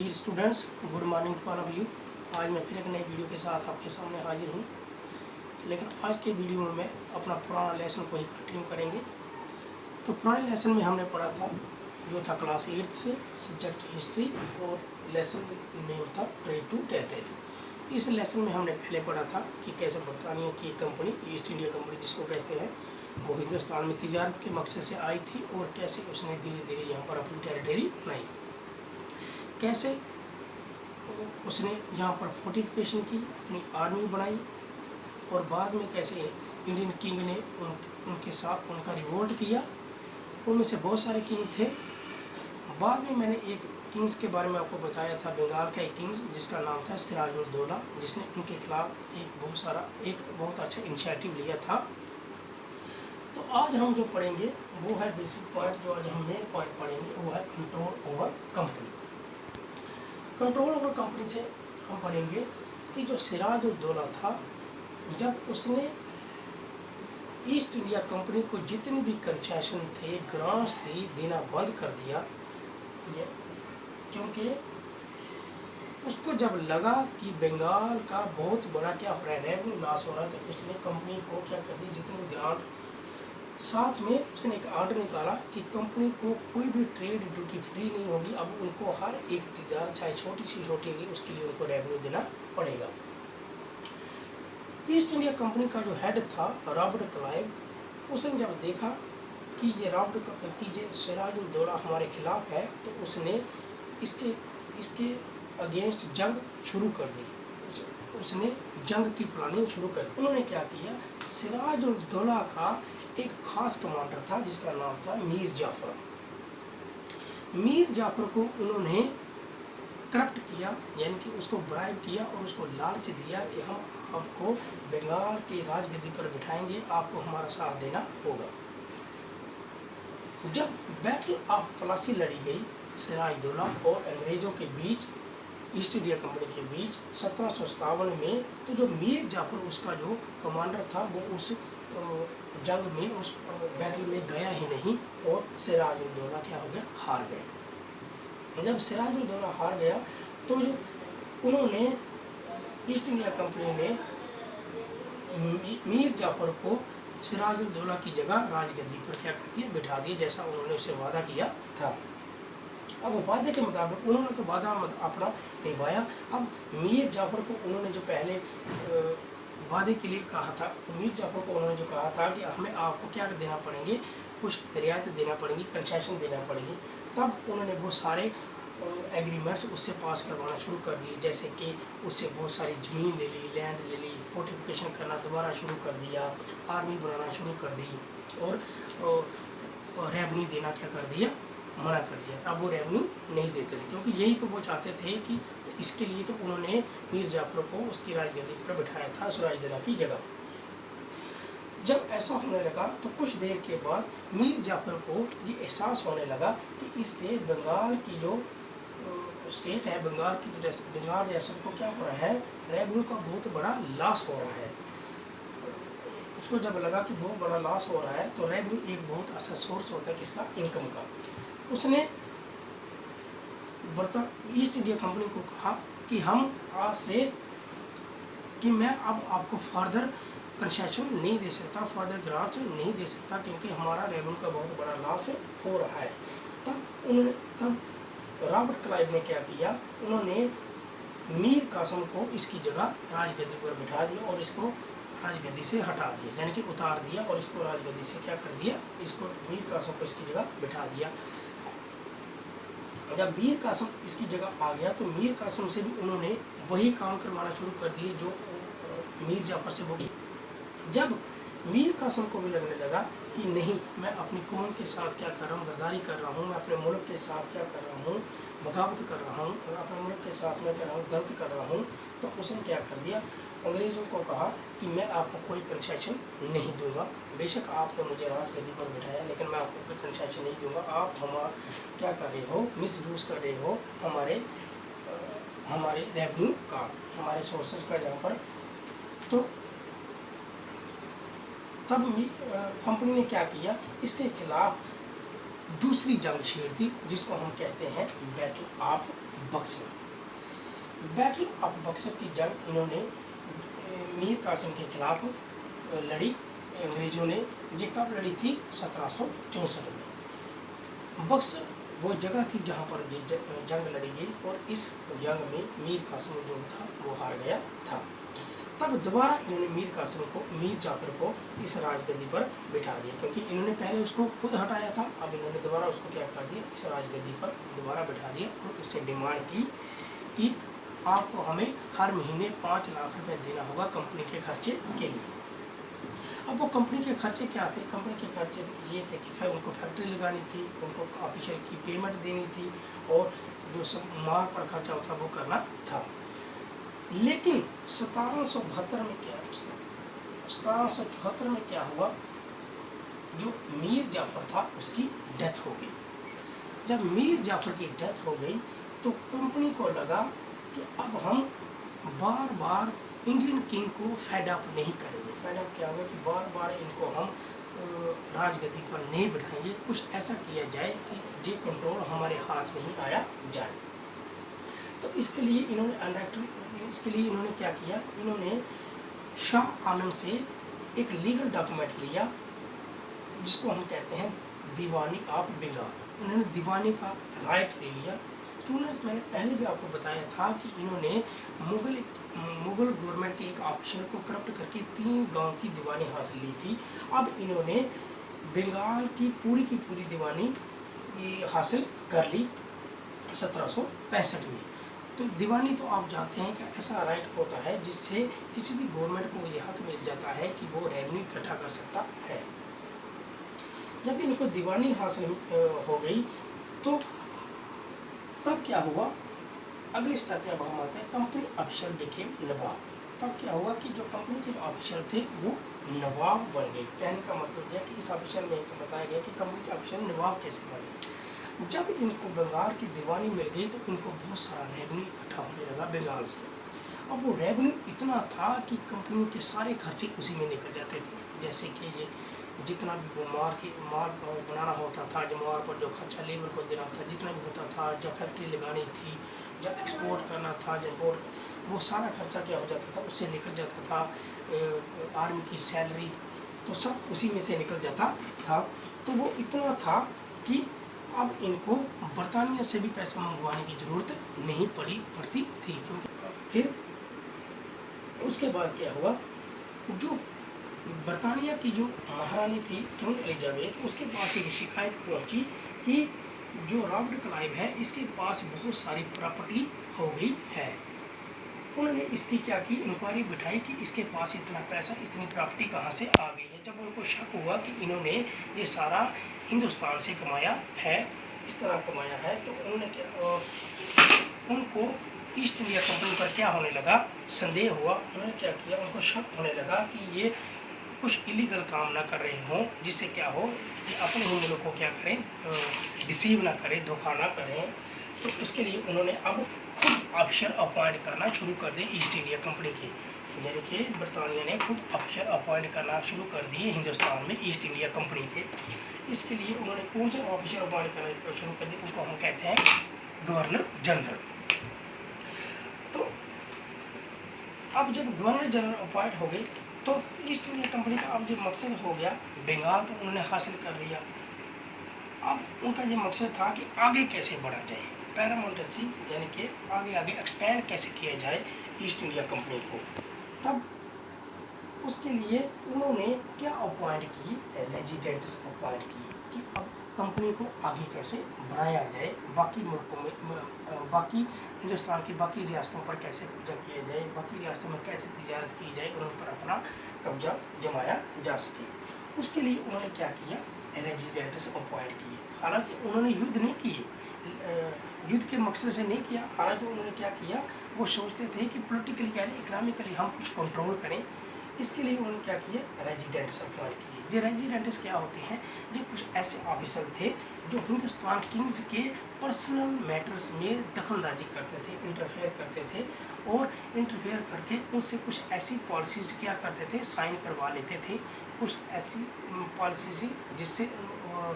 Dear students, good morning to all of you. आज मैं फिर एक नई वीडियो के साथ आपके सामने हाजिर हूँ। लेकिन आज के वीडियो में मैं अपना पुराना लेसन को ही कंटिन्यू करेंगे। तो पुराने लेसन में हमने पढ़ा था जो था क्लास 8 से सब्जेक्ट हिस्ट्री और लेसन नेम था ट्रेड टू टेरिटरी। इस लेसन में हमने पहले पढ़ा था कि कैसे बरतानिया की कंपनी ईस्ट इंडिया कंपनी जिसको कहते हैं वो हिंदुस्तान में तिजारत के मकसद से आई थी और कैसे उसने धीरे धीरे यहाँ पर अपनी टेरिटरी बनाई, कैसे उसने यहाँ पर फोर्टिफिकेशन की, अपनी आर्मी बनाई और बाद में कैसे इंडियन किंग ने उनके साथ उनका रिवोल्ट किया। उनमें से बहुत सारे किंग थे। बाद में मैंने एक किंग्स के बारे में आपको बताया था, बंगाल का एक किंग्स जिसका नाम था सिराजुद्दौला, जिसने उनके खिलाफ एक बहुत अच्छा इनिशिएटिव लिया था। तो आज हम जो पढ़ेंगे वो है बेसिक पॉइंट, जो आज हम मेन पॉइंट पढ़ेंगे वो है control over company. Control over company से हम पढ़ेंगे कि जो सिराजुद्दौला था, जब उसने ईस्ट इंडिया कंपनी को जितने भी कंसेशन थे, ग्रांट्स थी, देना बंद कर दिया, क्योंकि उसको जब लगा कि बंगाल का बहुत बड़ा क्या हो रहा है, रेवेन्यू लॉस हो रहा है, तो उसने कंपनी को क्या कर दी, जितने भी ग्रांट, साथ में उसने एक आर्डर निकाला कि कंपनी को कोई भी ट्रेड ड्यूटी फ्री नहीं होगी। अब उनको हर एक तिजारत चाहे छोटी सी छोटी होगी उसके लिए उनको रेवेन्यू देना पड़ेगा। ईस्ट इंडिया कंपनी का जो हेड था रॉबर्ट क्लाइव, उसने जब देखा कि ये सिराजुद्दौला हमारे खिलाफ है, तो उसने इसके अगेंस्ट जंग शुरू कर दी। उसने जंग की प्लानिंग शुरू कर दी। उन्होंने क्या किया, सिराजुद्दौला का एक खास कमांडर था जिसका नाम था मीर जाफर। मीर जाफर को उन्होंने करप्ट किया, यानी कि उसको ब्राइब किया और उसको लालच दिया कि हम आपको बंगाल की राजगद्दी पर बिठाएंगे, आपको हमारा साथ देना होगा। जब बैटल ऑफ प्लासी लड़ी गई सिराजुद्दौला और अंग्रेजों के बीच, ईस्ट इंडिया कंपनी के बीच 1757 में, तो जो मीर जाफर उसका जो कमांडर था वो उस जंग में, उस बैटल में गया ही नहीं और सिराजुद्दौला क्या हो गया, हार गया। जब सिराजुद्दौला हार गया तो जो उन्होंने ईस्ट इंडिया कंपनी ने मीर जाफर को सिराजुद्दौला की जगह राजगद्दी पर क्या कर दिया, बिठा दिया, जैसा उन्होंने उससे वादा किया था। अब वादे के मुताबिक उन्होंने तो वादा अपना निभाया। अब मीर जाफर को उन्होंने जो पहले वादे के लिए कहा था, मीर जाफर को उन्होंने जो कहा था कि हमें आपको क्या देना पड़ेंगे, कुछ रियायत देना पड़ेगी, कंसेशन देना पड़ेगी, तब उन्होंने वो सारे एग्रीमेंट्स उससे पास करवाना शुरू कर दिए। जैसे कि उससे बहुत सारी ज़मीन ले ली, लैंड ले ली, फोर्टिफिकेशन करना दोबारा शुरू कर दिया, आर्मी बनाना शुरू कर दी और रेवेन्यू देना क्या कर दिया, मना कर दिया। अब वो रेवेन्यू नहीं देते थे, क्योंकि यही तो वो चाहते थे कि इसके लिए तो उन्होंने मीर जाफर को उसकी राजगद्दी पर बिठाया था सिराजुद्दौला की जगह। जब ऐसा होने लगा तो कुछ देर के बाद मीर जाफर को ये एहसास होने लगा कि इससे बंगाल की जो स्टेट है, बंगाल रियासत को क्या हो रहा है, रेवेन्यू का बहुत बड़ा लॉस हो रहा है। उसको जब लगा कि बहुत बड़ा लॉस हो रहा है, तो रेवेन्यू एक बहुत अच्छा सोर्स होता है किसका, इनकम का। उसने ईस्ट इंडिया कंपनी को कहा कि हम आज से कि मैं अब आपको फर्दर कंसेशन नहीं दे सकता, फर्दर ग्रांट्स नहीं दे सकता, क्योंकि हमारा रेवेन्यू का बहुत बड़ा लॉस हो रहा है। तब रॉबर्ट क्लाइव ने क्या किया, उन्होंने मीर कासिम को इसकी जगह राजगद्दी पर बिठा दिया और इसको राजगद्दी से हटा दिया, यानी कि उतार दिया और इसको राजगद्दी से क्या कर दिया, इसको मीर कासिम को इसकी जगह बिठा दिया। जब मीर कासिम इसकी जगह आ गया तो मीर कासिम से भी उन्होंने वही काम करवाना शुरू कर दिए जो मीर जाफर से वो। जब मीर कासिम को भी लगने लगा कि नहीं, मैं अपनी कौम के साथ क्या कर रहा हूँ, गद्दारी कर रहा हूँ, मैं अपने मुल्क के साथ क्या कर रहा हूँ, बगावत कर रहा हूँ, अपने मुल्क के साथ मैं कर रहा हूँ, गलत कर रहा हूँ, तो उसने क्या कर दिया, अंग्रेज़ों को कहा कि मैं आपको कोई कंसेशन नहीं दूंगा, बेशक आपने मुझे राजगद्दी पर बिठाया, लेकिन मैं आपको कोई कंसेशन नहीं दूंगा। आप क्या कर रहे हो, मिसयूज़ कर रहे हो हमारे रेवेन्यू का, हमारे सोर्सेज का, जहाँ पर। तो तब कंपनी ने क्या किया, इसके खिलाफ दूसरी जंग छेड़ दी, जिसको हम कहते हैं battle of Buxar. Battle of Buxar की जंग इन्होंने मीर कासिम के खिलाफ लड़ी अंग्रेजों ने। ये कब लड़ी थी? 1764 में। बक्सर वो जगह थी जहाँ पर जंग लड़ी गई और इस जंग में मीर कासिम जो था वो हार गया था। तब दोबारा इन्होंने मीर जाफर को इस राजगद्दी पर बिठा दिया, क्योंकि इन्होंने पहले उसको खुद हटाया था। अब इन्होंने दोबारा उसको क्या कर दिया? इस राजगद्दी पर दोबारा बिठा दिया और उससे डिमांड की कि आपको हमें हर महीने 5 लाख रुपए देना होगा कंपनी के खर्चे के लिए। अब वो कंपनी के खर्चे क्या थे? कंपनी के खर्चे ये थे कि फिर उनको फैक्ट्री लगानी थी, उनको ऑफिशियल की पेमेंट देनी थी और जो सब माल पर खर्चा होता वो करना था। लेकिन 1772 में क्या 1774 में क्या हुआ? जो मीर जाफर था उसकी डेथ हो गई। जब मीर जाफर की डेथ हो गई तो कंपनी को लगा कि अब हम बार बार इंडियन किंग को फेड अप नहीं करेंगे। फेड अप क्या होगा कि बार बार इनको हम राजगद्दी पर नहीं बिठाएंगे, कुछ ऐसा किया जाए कि ये कंट्रोल हमारे हाथ में ही आया जाए। तो इसके लिए इन्होंने क्या किया? इन्होंने शाह आलम से एक लीगल डॉक्यूमेंट लिया जिसको हम कहते हैं दीवानी ऑफ बंगाल। इन्होंने दीवानी का राइट ले लिया। स्टूडेंट्स, मैंने पहले भी आपको बताया था कि इन्होंने मुगल गवर्नमेंट के एक ऑफिसर को करप्ट करके 3 गांव की दीवानी हासिल ली थी। अब इन्होंने बंगाल की पूरी दीवानी हासिल कर ली 1765 में। तो दीवानी तो आप जानते हैं कि ऐसा राइट होता है जिससे किसी भी गवर्नमेंट को ये हक मिल जाता है कि वो रेवेन्यू इकट्ठा कर सकता है। जब इनको दीवानी हासिल हो गई तो तब क्या हुआ? अगले स्टेप पे अब हम आते हैं कंपनी ऑफिशियल बिकेम नवाब। तब क्या हुआ कि जो कंपनी के ऑफिशियल थे वो नवाब बन गए। कहने का मतलब यह कि इस ऑफिशियल में बताया गया कि कंपनी के ऑफिशियल नवाब कैसे बन गए। जब इनको बंगाल की दीवानी मिल गई तो इनको बहुत सारा रेवेन्यू इकट्ठा होने लगा बंगाल से। अब वो रेवेन्यू इतना था कि कंपनियों के सारे खर्चे उसी में निकल जाते थे। जैसे कि ये जितना भी वो माल बनाना होता था, जो माल पर जो खर्चा लेबर को देना था, जितना भी होता था, जब फैक्ट्री लगानी थी, जब एक्सपोर्ट करना था, जब इम्पोर्ट, वो सारा खर्चा क्या हो जाता था? उससे निकल जाता था। आर्मी की सैलरी तो सब उसी में से निकल जाता था। तो वो इतना था कि अब इनको बरतानिया से भी पैसा मंगवाने की ज़रूरत नहीं पड़ती थी। क्योंकि फिर उसके बाद क्या हुआ? जो बरतानिया की जो महारानी थी क्वीन एलिजाबेथ, उसके पास एक शिकायत पहुंची कि जो रॉबर्ट क्लाइव है इसके पास बहुत सारी प्रॉपर्टी हो गई है। उन्होंने इसकी क्या की? इंक्वायरी बिठाई कि इसके पास इतना पैसा, इतनी प्रॉपर्टी कहाँ से आ गई है। जब उनको शक हुआ कि इन्होंने ये सारा हिंदुस्तान से कमाया है, इस तरह कमाया है, तो उन्होंने क्या उनको ईस्ट इंडिया कंपनी पर क्या होने लगा? संदेह हुआ। उन्होंने क्या किया? उनको शक होने लगा कि ये कुछ इलीगल काम ना कर रहे हों, जिससे क्या हो कि अपने ही मुल्क को क्या करें, डिसीव ना करें, धोखा ना करें। तो उसके लिए उन्होंने अब खुद ऑफिसर अपॉइंट करना शुरू कर दिए ईस्ट इंडिया कंपनी के। यानी कि बरतानिया ने खुद ऑफिसर अपॉइंट करना शुरू कर दिए हिंदुस्तान में ईस्ट इंडिया कंपनी के। इसके लिए उन्होंने कौन से ऑफिसर अपॉइंट करना शुरू कर दिए? उनको हम कहते हैं गवर्नर जनरल। तो अब जब गवर्नर जनरल अपॉइंट हो गए तो ईस्ट इंडिया कंपनी का अब जो मकसद हो गया बंगाल तो उन्होंने हासिल कर लिया। अब उनका ये मकसद था कि आगे कैसे बढ़ा जाए, पैरामाउंटेंसी यानी कि आगे एक्सपेंड कैसे किया जाए ईस्ट इंडिया कंपनी को। तब उसके लिए उन्होंने क्या अपॉइंट की? रेजिडेंट्स अपॉइंट की कि अब कंपनी को आगे कैसे बढ़ाया जाए, बाकी मुल्कों में, बाकी हिंदुस्तान की बाकी रियासतों पर कैसे कब्जा किया जाए, बाकी रियासतों में कैसे तिजारत की जाए और उन पर अपना कब्जा जमाया जा सके। उसके लिए उन्होंने क्या किया? रेजिडेंट्स अपॉइंट किए। हालांकि उन्होंने युद्ध नहीं किए, युद्ध के मकसद से नहीं किया। हालांकि उन्होंने क्या किया? वो सोचते थे कि पॉलिटिकली यानी इकनॉमिकली हम कुछ कंट्रोल करें। इसके लिए उन्होंने क्या किया? रेजिडेंट्स अपॉइंट किए। ये रेजिडेंट्स क्या होते हैं? ये कुछ ऐसे ऑफिसर थे जो हिंदुस्तान किंग्स के पर्सनल मैटर्स में दखलंदाजी करते थे, इंटरफेयर करते थे और इंटरफेयर करके उनसे कुछ ऐसी पॉलिसीज़ क्या करते थे? साइन करवा लेते थे। कुछ ऐसी पॉलिसीज़ जिससे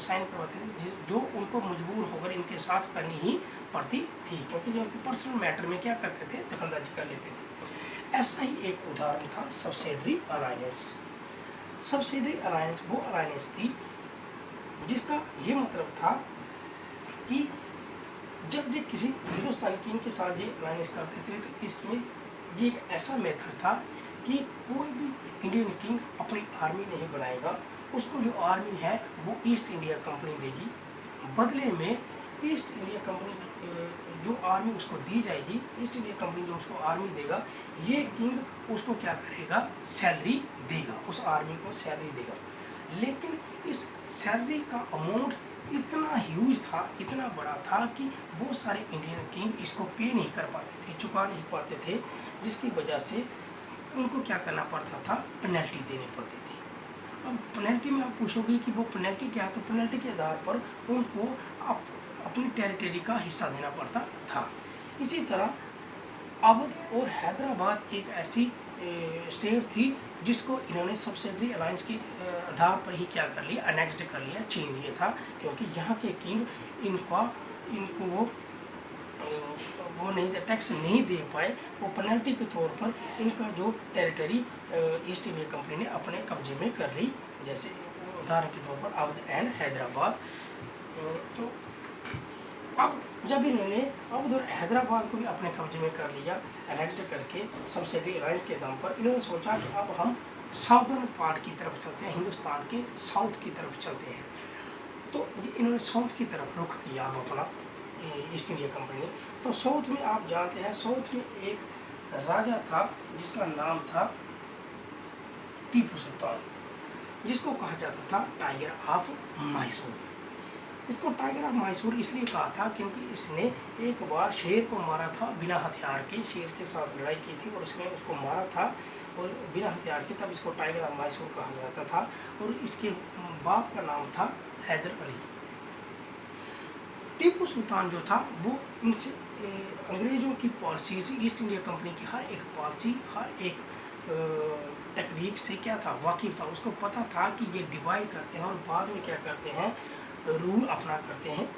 साइन करवाते थे जो उनको मजबूर होकर इनके साथ करनी ही पड़ती थी, क्योंकि जो उनके पर्सनल मैटर में क्या करते थे, दखलंदाजी कर लेते थे। ऐसा ही एक उदाहरण था सब्सिडरी अलायंस। सब्सिडरी अलायंस वो अलायंस थी जिसका ये मतलब था कि जब ये किसी हिंदुस्तानी किंग के साथ ये अलायंस करते थे तो इसमें ये एक ऐसा मेथड था कि कोई भी इंडियन किंग अपनी आर्मी नहीं बनाएगा, उसको जो आर्मी है वो ईस्ट इंडिया कंपनी देगी। बदले में ईस्ट इंडिया कंपनी जो आर्मी उसको दी जाएगी, ईस्ट इंडिया कंपनी जो उसको आर्मी देगा, ये किंग उसको क्या करेगा, सैलरी देगा, उस आर्मी को सैलरी देगा। लेकिन इस सैलरी का अमाउंट इतना ह्यूज था, इतना बड़ा था कि बहुत सारे इंडियन किंग इसको पे नहीं कर पाते थे, चुका नहीं पाते थे, जिसकी वजह से उनको क्या करना पड़ता था, पेनल्टी देनी पड़ती थी। अब पेनल्टी में आप पूछोगे कि वो पेनल्टी क्या है, तो पेनल्टी के आधार पर उनको अपनी टेरिटरी का हिस्सा देना पड़ता था। इसी तरह अवध और हैदराबाद एक ऐसी स्टेट थी जिसको इन्होंने सब्सिडरी अलायंस के आधार पर ही क्या कर लिया, अनेक्स्ड कर लिया, छीन लिया था, क्योंकि यहाँ के किंग इनको वो नहीं टैक्स नहीं दे पाए। वो पेनल्टी के तौर पर इनका जो टेरिटरी ईस्ट इंडिया कंपनी ने अपने कब्जे में कर ली, जैसे उदाहरण के तौर पर अवध एंड हैदराबाद। तो अब जब इन्होंने अवध और हैदराबाद को भी अपने कब्जे में कर लिया, अनेक्स्ड करके सब्सिडरी अलायंस के दम पर, इन्होंने सोचा कि अब हम साउदर्न पार्ट की तरफ चलते हैं, हिंदुस्तान के साउथ की तरफ चलते हैं। तो इन्होंने साउथ की तरफ रुख किया अब अपना, ईस्ट इंडिया कंपनी ने। तो साउथ में आप जानते हैं, साउथ में एक राजा था जिसका नाम था टीपू सुल्तान, जिसको कहा जाता था टाइगर ऑफ मैसूर। इसको टाइगर ऑफ मैसूर इसलिए कहा था क्योंकि इसने एक बार शेर को मारा था बिना हथियार के, शेर के साथ लड़ाई की थी और उसने उसको मारा था और बिना हथियार के, तब इसको टाइगर ऑफ मैसूर कहा जाता था। और इसके बाप का नाम था हैदर अली। टीपू सुल्तान जो था वो इनसे अंग्रेज़ों की पॉलिसीज, ईस्ट इंडिया कंपनी की हर एक पॉलिसी, हर एक टेक्निक से क्या था, वाकिफ था। उसको पता था कि ये डिवाइड करते हैं और बाद में क्या करते हैं, रूल अपना करते हैं।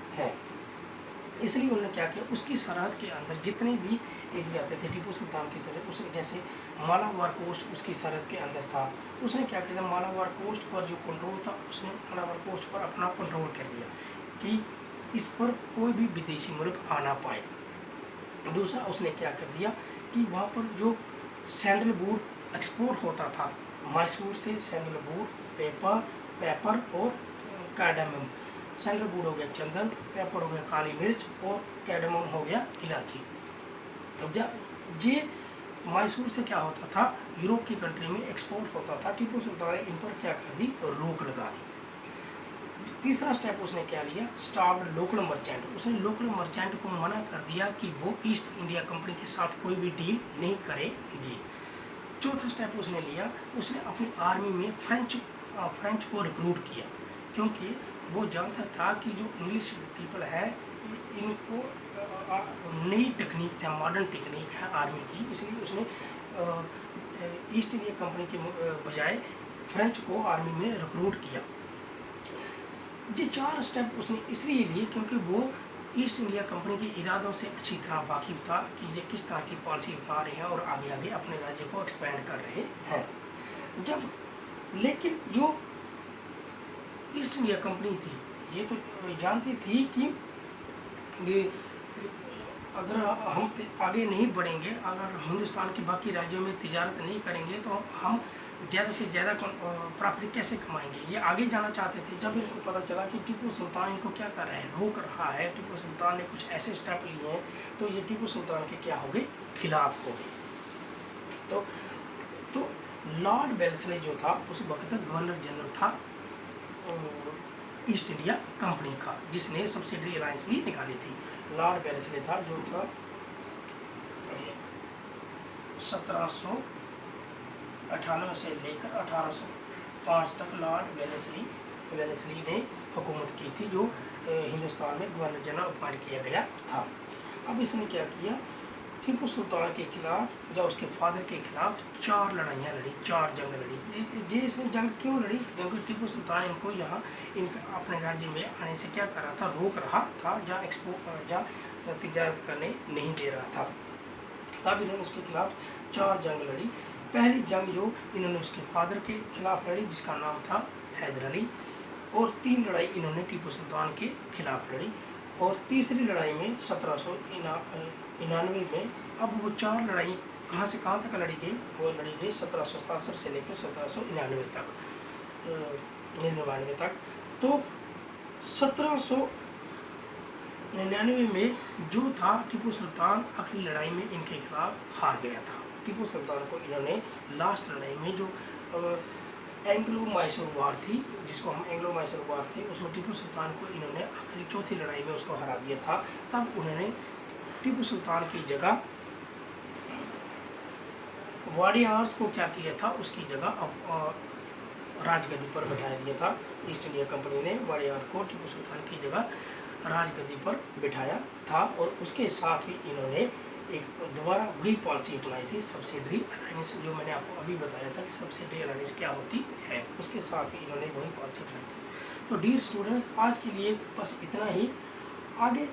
इसलिए उन्होंने क्या किया, उसकी सरहद के अंदर जितने भी एरिया आते थे टीपू सुल्तान की सरहद, उसने जैसे मालाबार कोस्ट उसकी सरहद के अंदर था, उसने क्या किया, मालाबार कोस्ट पर जो कंट्रोल था, उसने मालाबार कोस्ट पर अपना कंट्रोल कर दिया कि इस पर कोई भी विदेशी मुल्क आ ना पाए। दूसरा उसने क्या कर दिया कि वहाँ पर जो सैंडलवुड एक्सपोर्ट होता था मैसूर से, सैंडलवुड, पेपर और कार्डामम। सैंडलवुड हो गया चंदन, पेपर हो गया काली मिर्च और कार्डामम हो गया इलायची। ये मैसूर से क्या होता था, यूरोप की कंट्री में एक्सपोर्ट होता था। टीपू सुल्तान ने इन पर क्या कर दी, रोक लगा दी। तीसरा स्टेप उसने क्या लिया, स्टॉप्ड लोकल मर्चेंट। उसने लोकल मर्चेंट को मना कर दिया कि वो ईस्ट इंडिया कंपनी के साथ कोई भी डील नहीं करेंगे। चौथा स्टेप उसने लिया, उसने अपनी आर्मी में फ्रेंच को रिक्रूट किया, क्योंकि वो जानता था कि जो इंग्लिश पीपल है इनको नई टेक्निक है, मॉडर्न टेक्निक है आर्मी की, इसलिए उसने ईस्ट इंडिया कंपनी के बजाय फ्रेंच को आर्मी में रिक्रूट किया। ये 4 स्टेप उसने इसलिए लिए क्योंकि वो ईस्ट इंडिया कंपनी के इरादों से अच्छी तरह वाकिफ था कि ये किस तरह की पॉलिसी अपना रहे हैं और आगे आगे अपने राज्य को एक्सपेंड कर रहे हैं। लेकिन जो ईस्ट इंडिया कंपनी थी ये तो जानती थी कि ये अगर हम आगे नहीं बढ़ेंगे, अगर हिंदुस्तान के बाकी राज्यों में तिजारत नहीं करेंगे तो हम ज़्यादा से ज़्यादा प्रॉफिट कैसे कमाएंगे। ये आगे जाना चाहते थे। जब इनको पता चला कि टीपू सुल्तान इनको क्या कर रहे हैं, रोक रहा है, टीपू सुल्तान ने कुछ ऐसे स्टेप लिए हैं, तो ये टीपू सुल्तान के क्या हो गए, खिलाफ हो गए। तो लॉर्ड वेल्लेस्ली जो था उस वक्त तक गवर्नर जनरल था ईस्ट इंडिया कंपनी का, जिसने सब्सिडरी अलायंस भी निकाली थी। लॉर्ड वेल्लेस्ली था जो था 1798 से लेकर 1805 तक लॉर्ड वेल्लेस्ली ने हुकूमत की थी, जो हिंदुस्तान में गवर्नर जनरल अपॉइंट किया गया था। अब इसने क्या किया टीपू सुल्तान के खिलाफ या उसके फादर के खिलाफ 4 लड़ाइयाँ लड़ी, 4 जंग लड़ी। ये इसने जंग क्यों लड़ी? क्योंकि टीपू सुल्तान इनको यहाँ अपने राज्य में आने से क्या कर रहा था, रोक रहा था, या तिजारत करने नहीं दे रहा था। तब इन्होंने उसके खिलाफ 4 जंग लड़ी। पहली जंग जो इन्होंने उसके फादर के खिलाफ लड़ी जिसका नाम था हैदर अली, और 3 लड़ाई इन्होंने टीपू सुल्तान के खिलाफ लड़ी। और तीसरी लड़ाई में 1799 में, अब वो 4 लड़ाई कहाँ से कहाँ तक लड़ी गई? वो लड़ी गई 1767 से लेकर 1799 तक, 99 तक। तो 1799 में जो था, टीपू सुल्तान आखिरी लड़ाई में इनके खिलाफ हार गया था। टीपू सुल्तान को इन्होंने लास्ट लड़ाई में, जो एंग्लो मैसूर वार थी, जिसको हम एंग्लो मैसूर वार थे, उसमें टीपू सुल्तान को इन्होंने आखिरी चौथी लड़ाई में उसको हरा दिया था। तब उन्होंने टीपू सुल्तान की जगह वाडियार्स को क्या किया था, उसकी जगह राजगद्दी पर बैठा दिया था। ईस्ट इंडिया कंपनी ने वाडियार को टीपू सुल्तान की जगह राजगद्दी पर बिठाया था। और उसके साथ भी इन्होंने एक दोबारा वही पॉलिसी अपनाई थी, सब्सिडरी अलायंस, जो मैंने आपको अभी बताया था कि सब्सिडरी अलायंस क्या होती है, उसके साथ भी इन्होंने वही पॉलिसी अपनाई थी। तो डियर स्टूडेंट, आज के लिए बस इतना ही। आगे